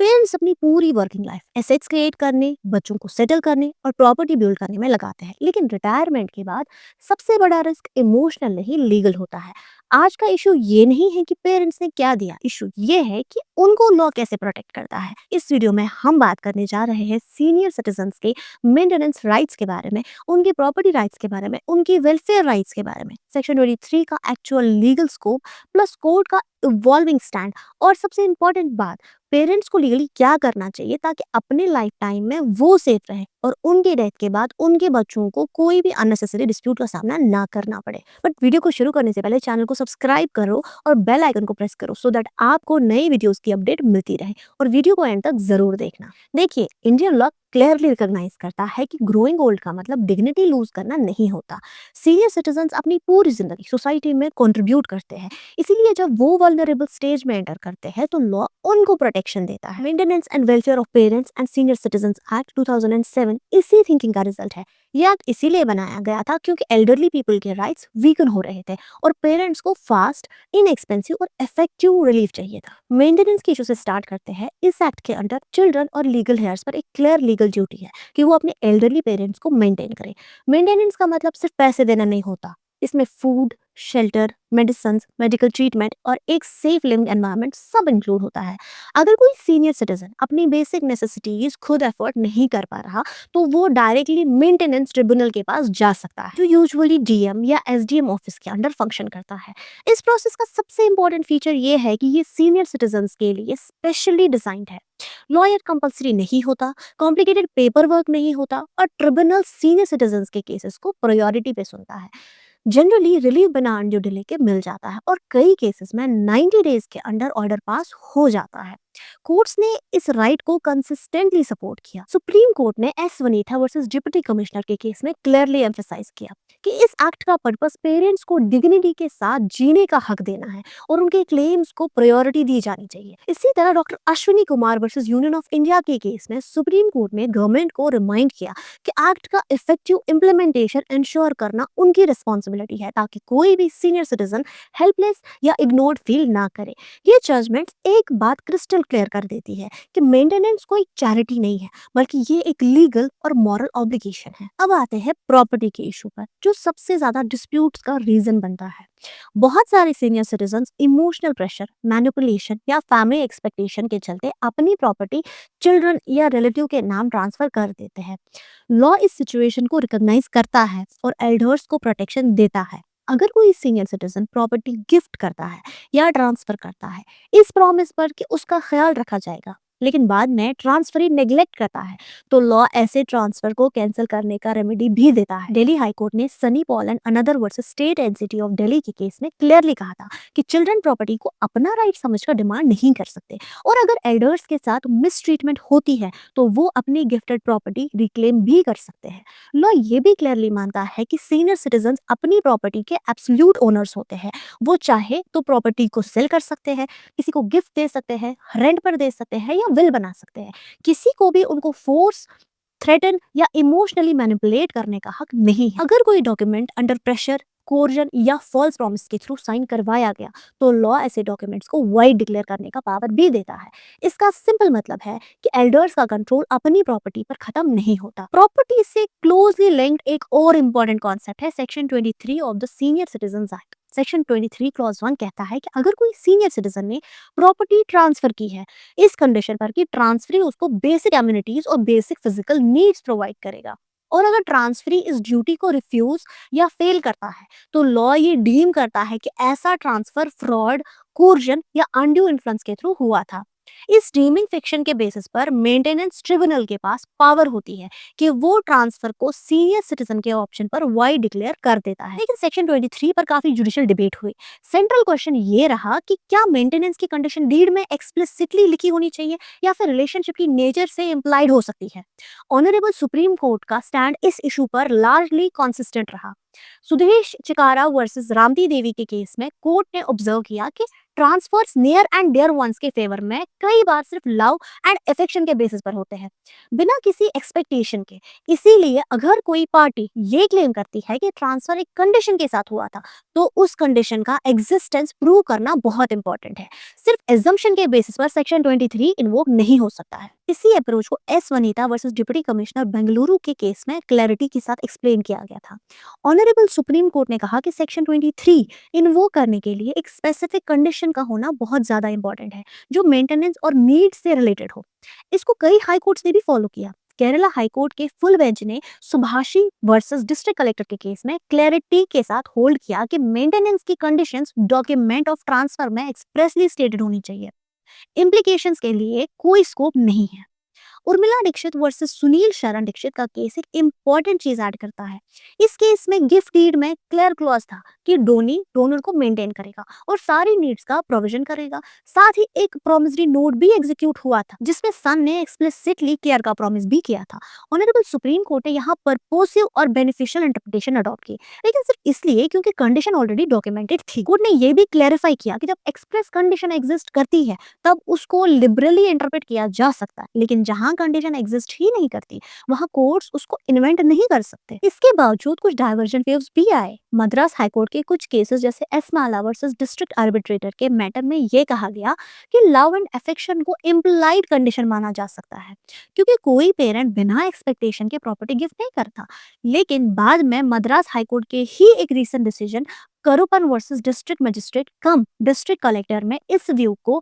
Parents अपनी पूरी working life assets create करने, बच्चों को सेटल करने और प्रॉपर्टी बिल्ड करने में लगाते हैं, लेकिन रिटायरमेंट के बाद सबसे बड़ा रिस्क इमोशनल नहीं लीगल होता है। आज का इशू ये नहीं है कि पेरेंट्स ने क्या दिया, इशू ये है कि उनको लॉ कैसे प्रोटेक्ट करता है। इस वीडियो में हम बात करने जा रहे हैं सीनियर सिटीजन्स के मेंटेनेंस राइट्स के बारे में, उनके प्रॉपर्टी राइट्स के बारे में, उनकी वेलफेयर राइट्स के बारे में, सेक्शन 23 का actual legal scope plus court का इवॉल्विंग स्टैंड, और सबसे इंपॉर्टेंट बात, पेरेंट्स को लीगली क्या करना चाहिए ताकि अपने लाइफ टाइम में वो सेफ रहे और उनके डेथ के बाद उनके बच्चों को कोई भी अननेसेसरी डिस्प्यूट का सामना ना करना पड़े। बट वीडियो को शुरू करने से पहले चैनल को सब्सक्राइब करो और बेल आइकन को प्रेस करो सो दैट आपको नई वीडियोस की अपडेट मिलती रहे, और वीडियो को एंड तक जरूर देखना। देखिए, इंडियन लॉ क्लियरली रिकॉग्नाइज करता है कि ग्रोइंग ओल्ड का मतलब डिग्निटी लूज करना नहीं होता। सीनियर सिटीजन्स अपनी पूरी जिंदगी सोसाइटी में कंट्रीब्यूट करते हैं, इसीलिए जब वो वल्नरेबल स्टेज में एंटर करते हैं तो लॉ उनको प्रोटेक्शन देता है। Maintenance and welfare of parents and senior citizens act 2007 इसी थिंकिंग का रिजल्ट है। यह एक्ट इसीलिए बनाया गया था क्योंकि एल्डरली पीपल के राइट्स वीकन हो रहे थे और पेरेंट्स को फास्ट, इनएक्सपेंसिव और इफेक्टिव रिलीफ चाहिए था। मेंटेनेंस की इशू से स्टार्ट करते हैं। इस एक्ट के अंडर चिल्ड्रन और लीगल हेयर्स पर एक क्लियर लीगल ड्यूटी है कि वो अपने एल्डरली पेरेंट्स को मेंटेन करें। मेंटेनेंस का मतलब सिर्फ पैसे देना नहीं होता, इसमें food, shelter, medicine, medical treatment और एक सेफ लिविंग एनवायरनमेंट सब इंक्लूड होता है। अगर कोई सीनियर सिटीजन अपनी बेसिक नेसेसिटीज खुद एफोर्ड नहीं कर पा रहा तो वो डायरेक्टली मेंटेनेंस ट्रिब्यूनल के पास जा सकता है, जो यूजुअली डीएम या एसडीएम ऑफिस के अंडर फंक्शन करता है। इस प्रोसेस का सबसे इंपॉर्टेंट फीचर ये है कि ये सीनियर सिटीजन्स के लिए स्पेशली डिजाइंड है। लॉयर कंपल्सरी नहीं होता, कॉम्प्लिकेटेड पेपर वर्क नहीं होता और ट्रिब्यूनल सीनियर सिटीजन्स के केसेस को प्रायोरिटी पे सुनता है। जनरली रिलीफ बिना अनड्यू डिले के मिल जाता है और कई केसेस में 90 डेज के अंडर ऑर्डर पास हो जाता है। कोर्ट्स ने इस राइट को कंसिस्टेंटली सपोर्ट किया। सुप्रीम कोर्ट ने एस वनीथा वर्सेस डिप्टी कमिश्नर के केस में क्लियरली एम्फसाइज किया कि इस एक्ट का पर्पस पेरेंट्स को डिग्निटी के साथ जीने का हक देना है और उनके क्लेम्स को प्रायोरिटी दी जानी चाहिए। इसी तरह doctor Ashwini Kumar versus union of India के केस में सुप्रीम कोर्ट ने गवर्नमेंट को रिमाइंड किया कि एक्ट का इफेक्टिव इम्प्लीमेंटेशन इंश्योर करना उनकी रिस्पॉन्सिबिलिटी है ताकि कोई भी सीनियर सिटीजन हेल्पलेस या इग्नोर्ड फील ना करे। ये जजमेंट एक बात क्रिस्टल क्लियर कर देती है कि मेंटेनेंस कोई चैरिटी नहीं है, बल्कि ये एक लीगल और मॉरल ऑब्लिगेशन है। अब आते हैं प्रॉपर्टी के इशू पर, जो सबसे ज्यादा डिस्प्यूट्स का रीजन बनता है। बहुत सारे senior citizens emotional pressure, manipulation या फैमिली एक्सपेक्टेशन के चलते अपनी प्रॉपर्टी चिल्ड्रन या रिलेटिव के नाम ट्रांसफर कर देते हैं। लॉ इस सिचुएशन को रिकॉग्नाइज करता है और एल्डर्स को प्रोटेक्शन देता है। अगर कोई सीनियर सिटीजन प्रॉपर्टी गिफ्ट करता है या ट्रांसफर करता है इस प्रॉमिस पर कि उसका ख्याल रखा जाएगा, लेकिन बाद में ट्रांसफरी नेग्लेक्ट करता है, तो लॉ ऐसे ट्रांसफर को कैंसिल करने का रेमेडी भी देता है। दिल्ली हाई कोर्ट ने Sunny Paul and another versus state NCT of Delhi के केस में क्लियरली कहा था कि चिल्ड्रन प्रॉपर्टी को अपना राइट समझकर डिमांड नहीं कर सकते, और अगर एल्डर्स के साथ मिसट्रीटमेंट होती है तो वो अपनी गिफ्टेड प्रॉपर्टी रिक्लेम भी कर सकते हैं। लॉ ये भी क्लियरली मानता है कि सीनियर सिटीजन अपनी प्रॉपर्टी के एब्सोल्यूट ओनर्स होते हैं। वो चाहे तो प्रॉपर्टी को सेल कर सकते हैं, किसी को गिफ्ट दे सकते हैं, रेंट पर दे सकते हैं या विल बना सकते हैं। किसी को भी उनको फोर्स, थ्रेटन या इमोशनली मैनिपुलेट करने का हक नहीं है। अगर कोई डॉक्यूमेंट अंडर प्रेशर, कोर्जन या फॉल्स प्रॉमिस के थ्रू साइन करवाया गया तो लॉ ऐसे डॉक्यूमेंट्स को वाइड डिक्लेयर करने का पावर भी देता है। इसका सिंपल मतलब है कि एल्डर्स का कंट्रोल अपनी प्रॉपर्टी पर खत्म नहीं होता। प्रॉपर्टी से क्लोजली लिंक्ड एक और इम्पोर्टेंट कॉन्सेप्ट है section 23 of the senior citizens act. Section 23 clause 1 कहता है कि अगर कोई सीनियर सिटीजन ने प्रॉपर्टी ट्रांसफर की है, इस कंडीशन पर कि ट्रांसफरी उसको बेसिक एम्यूनिटीज और बेसिक फिजिकल नीड्स प्रोवाइड करेगा, और अगर ट्रांसफरी इस ड्यूटी को रिफ्यूज या फेल करता है तो लॉ ये डीम करता है कि ऐसा ट्रांसफर फ्रॉड, कोर्जन या अनड्यू इन्फ्लुएंस के थ्रू हुआ था। इस डीमिंग फिक्शन के बेसिस पर मेंटेनेंस ट्रिब्यूनल के पास पावर होती है कि वो ट्रांसफर को सीनियर सिटीजन के ऑप्शन पर वाइड डिक्लेयर कर देता है। लेकिन सेक्शन 23 पर काफी जुडिशियल डिबेट हुई। सेंट्रल क्वेश्चन ये रहा कि क्या मेंटेनेंस की कंडीशन डीड में एक्सप्लिसिटली लिखी होनी चाहिए या फिर रिलेशनशिप की नेचर से इंप्लाइड हो सकती है। ऑनरेबल सुप्रीम कोर्ट का स्टैंड इस इशू पर लार्जली कंसिस्टेंट रहा। सुदेश चिकारा वर्सेस रामती देवी के केस में कोर्ट ने ऑब्जर्व किया कि transfers near and dear ones के फेवर में कई बार सिर्फ लव एंड अफेक्शन के बेसिस पर होते हैं, बिना किसी एक्सपेक्टेशन के। इसीलिए अगर कोई पार्टी ये क्लेम करती है कि ट्रांसफर एक कंडीशन के साथ हुआ था, तो उस कंडीशन का एग्जिस्टेंस प्रूव करना बहुत इंपॉर्टेंट है। सिर्फ एजम्पशन के बेसिस पर सेक्शन 23 इन्वोक नहीं हो सकता है। इसी अप्रोच को S Vanita versus deputy commissioner Bengaluru के केस में क्लैरिटी के साथ एक्सप्लेन किया गया था। ऑनरेबल सुप्रीम कोर्ट ने कहा कि सेक्शन 23 इन्वोक करने के लिए एक स्पेसिफिक कंडीशन का होना बहुत ज्यादा इंपॉर्टेंट है, जो मेंटेनेंस और नीड से रिलेटेड हो। इसको कई हाई कोर्ट्स ने भी फॉलो किया। केरला हाई कोर्ट के फुल बेंच ने सुभाषी वर्सेस डिस्ट्रिक्ट कलेक्टर के केस में क्लैरिटी के साथ होल्ड किया कि मेंटेनेंस की कंडीशंस डॉक्यूमेंट ऑफ ट्रांसफर में एक्सप्रेसली स्टेटेड होनी चाहिए। इम्प्लीकेशंस के लिए कोई स्कोप नहीं है। उर्मिला दीक्षित वर्सेस सुनील शरण दीक्षित का केस एक इंपॉर्टेंट चीज ऐड करता है। इस केस में गिफ्ट डीड में क्लियर क्लॉज था कि डोनी डोनर को मेंटेन करेगा और सारी नीड्स का प्रोविजन करेगा। साथ ही एक प्रॉमिसरी नोट भी एग्जीक्यूट हुआ था, जिसमें सन ने एक्सप्लिसिटली केयर का प्रॉमिस भी किया था। ऑनरेबल सुप्रीम कोर्ट ने यहाँ पर्पोसिव और बेनिफिशियल इंटरप्रिटेशन अडॉप्ट की, लेकिन सिर्फ इसलिए क्योंकि कंडीशन ऑलरेडी डॉक्यूमेंटेड थी। कोर्ट ने यह भी क्लैरिफाई किया कि जब एक्सप्रेस कंडीशन एग्जिस्ट करती है, तब उसको लिबरली इंटरप्रेट किया जा सकता है, लेकिन जहां कंडीशन एग्जिस्ट ही नहीं करती, वहां कोर्ट्स उसको इन्वेंट नहीं कर सकते। इसके बावजूद कुछ डाइवर्जेंट व्यूज भी आए। मद्रास हाईकोर्ट के कुछ केसेस जैसे एस माला वर्सेस डिस्ट्रिक्ट आर्बिट्रेटर के मैटर में यह कहा गया कि लव एंड अफेक्शन को इम्प्लाइड कंडीशन माना जा सकता है, क्योंकि कोई पेरेंट बिना एक्सपेक्टेशन के प्रॉपर्टी गिफ्ट नहीं करता। लेकिन बाद में मद्रास हाईकोर्ट के ही एक recent decision Karuppan versus district magistrate cum district collector में इस व्यू को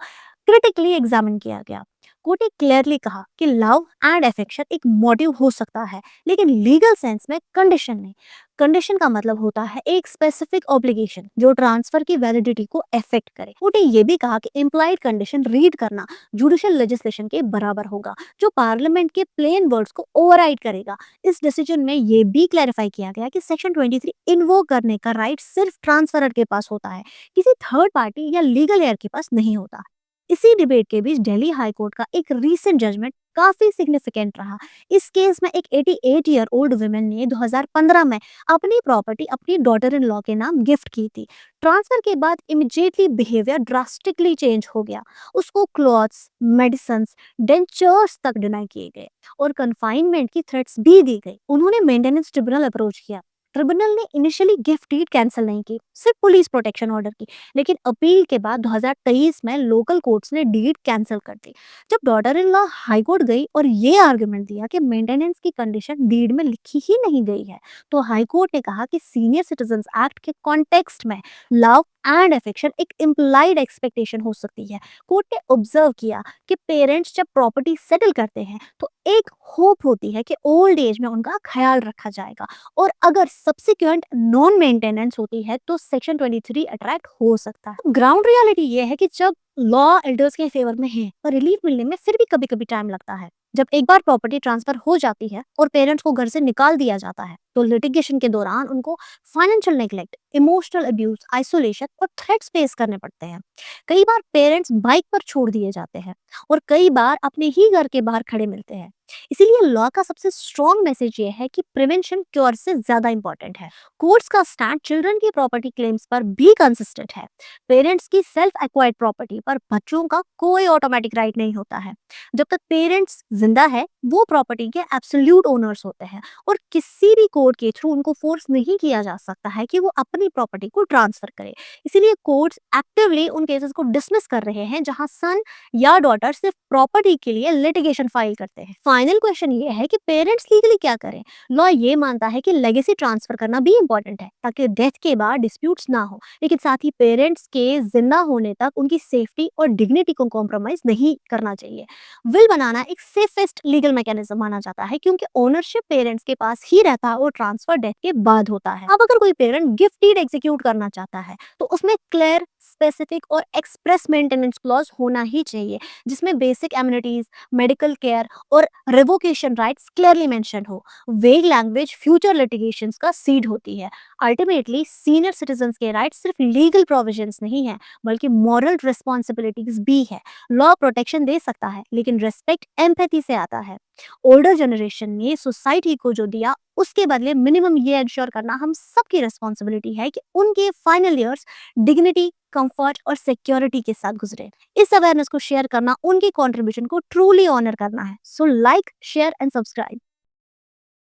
क्रिटिकली एग्जामिन किया गया। कोर्ट ने क्लियरली कहा कि लव एंड अफेक्शन एक मोटिव हो सकता है, लेकिन लीगल सेंस में कंडीशन नहीं। कंडीशन का मतलब होता है एक स्पेसिफिक ऑब्लिगेशन जो ट्रांसफर की वैलिडिटी को अफेक्ट करे। कोर्ट ने यह भी कहा कि इम्प्लाइड कंडीशन रीड करना जुडिशियल लेजिस्लेशन के बराबर होगा, जो पार्लियामेंट के प्लेन वर्ड्स को ओवरराइड करेगा। इस डिसीजन में यह भी क्लैरिफाई किया गया कि सेक्शन 23 इन्वोक करने का राइट सिर्फ ट्रांसफरर के पास होता है, किसी थर्ड पार्टी या लीगल एयर के पास नहीं होता। इसी डिबेट के बीच दिल्ली हाई कोर्ट का एक रीसेंट जजमेंट काफी सिग्निफिकेंट रहा। इस केस में एक 88 ईयर ओल्ड वुमेन ने 2015 में अपनी प्रॉपर्टी अपनी डॉटर इन लॉ के नाम गिफ्ट की थी। ट्रांसफर के बाद इमीडिएटली बिहेवियर ड्रास्टिकली चेंज हो गया। उसको क्लॉथ्स, मेडिसिन, डेंचर्स तक डिनाई किए गए और कन्फाइनमेंट की थ्रेट्स भी दी गई। उन्होंने मेंटेनेंस ट्रिब्यूनल अप्रोच किया। ट्रिब्यूनल ने इनिशियली गिफ्ट डीड कैंसिल नहीं की, सिर्फ पुलिस प्रोटेक्शन ऑर्डर की, लेकिन अपील के बाद 2023 में लोकल कोर्ट्स ने डीड कैंसिल कर दी। जब daughter in law high court गई और ये आर्गुमेंट दिया कि मेंटेनेंस की कंडीशन डीड में लिखी ही नहीं गई है, तो हाई कोर्ट ने कहा कि सीनियर सिटीजंस एक्ट के कॉन्टेक्स्ट में लव एंड अफेक्शन एक इम्प्लाइड एक्सपेक्टेशन हो सकती है। कोर्ट ने ऑब्जर्व किया कि पेरेंट्स जब प्रॉपर्टी सेटल करते हैं, तो एक होप होती है कि ओल्ड एज में उनका ख्याल रखा जाएगा, और अगर सब्सिक्वेंट नॉन मेंटेनेंस होती है तो सेक्शन 23 अट्रैक्ट हो सकता है। ग्राउंड रियलिटी ये है कि जब लॉ एल्डर्स के फेवर में है और रिलीफ मिलने में फिर भी कभी कभी टाइम लगता है। जब एक बार प्रॉपर्टी ट्रांसफर हो जाती है और पेरेंट्स को घर से निकाल दिया जाता है, तो लिटिगेशन के दौरान उनको financial neglect, emotional abuse, isolation और थ्रेट्स फेस करने पड़ते हैं। कई बार पेरेंट्स बाइक पर छोड़ दिए जाते हैं और कई बार अपने ही घर के बाहर खड़े मिलते हैं। इसीलिए लॉ का सबसे स्ट्रॉन्ग मैसेज ये है कि प्रिवेंशन क्योर से ज्यादा इंपॉर्टेंट है। कोर्ट्स का स्टैंड चिल्ड्रन की प्रॉपर्टी क्लेम्स पर भी कंसिस्टेंट है। पेरेंट्स की सेल्फ एक्वायर्ड प्रॉपर्टी पर बच्चों का कोई ऑटोमेटिक राइट नहीं होता है। जब तक पेरेंट्स जिंदा है, वो प्रॉपर्टी के एब्सोल्यूट ओनर्स होते हैं और किसी भी कोर्ट के थ्रू उनको फोर्स नहीं किया जा सकता है कि वो अपनी प्रॉपर्टी को ट्रांसफर करे। इसीलिए कोर्ट्स एक्टिवली उन केसेस को डिसमिस कर रहे हैं जहां सन या डॉटर सिर्फ प्रॉपर्टी के लिए लिटिगेशन फाइल करते हैं। फाइनल क्वेश्चन ये है कि पेरेंट्स लीगली क्या करें। लॉ ये मानता है कि लेगेसी ट्रांसफर करना भी इंपॉर्टेंट है, ताकि डेथ के बाद डिस्प्यूट्स ना हो, लेकिन साथ ही पेरेंट्स के जिंदा होने तक उनकी सेफ्टी और डिग्निटी को कॉम्प्रोमाइज नहीं करना चाहिए। विल बनाना एक सेफेस्ट लीगल मैकेनिज्म माना जाता है, क्योंकि ओनरशिप पेरेंट्स के पास ही रहता है और ट्रांसफर डेथ के बाद होता है। अब अगर कोई पेरेंट गिफ्ट डीड एग्जीक्यूट करना चाहता है, तो उसमें क्लियर, स्पेसिफिक और एक्सप्रेस मेंटेनेंस क्लॉज होना ही चाहिए, जिसमें बेसिक एमिनिटीज, मेडिकल केयर और रिवोकेशन राइट्स क्लियरली मेंशन हो। वेग लैंग्वेज फ्यूचर लिटिगेशंस का सीड होती है। अल्टीमेटली सीनियर सिटीजंस के राइट्स सिर्फ लीगल प्रोविजंस नहीं है, बल्कि मॉरल रिस्पॉन्सिबिलिटीज भी है। लॉ प्रोटेक्शन दे सकता है, लेकिन रेस्पेक्ट एम्पैथी से आता है। ओल्डर जनरेशन ने सोसाइटी को जो दिया, उसके बदले मिनिमम ये एंश्योर करना हम सबकी रिस्पॉन्सिबिलिटी है कि उनके फाइनल ईयर्स डिग्निटी, कंफर्ट और सिक्योरिटी के साथ गुजरे। इस अवेयरनेस को शेयर करना उनकी कंट्रीब्यूशन को ट्रूली ऑनर करना है। So like, share and subscribe.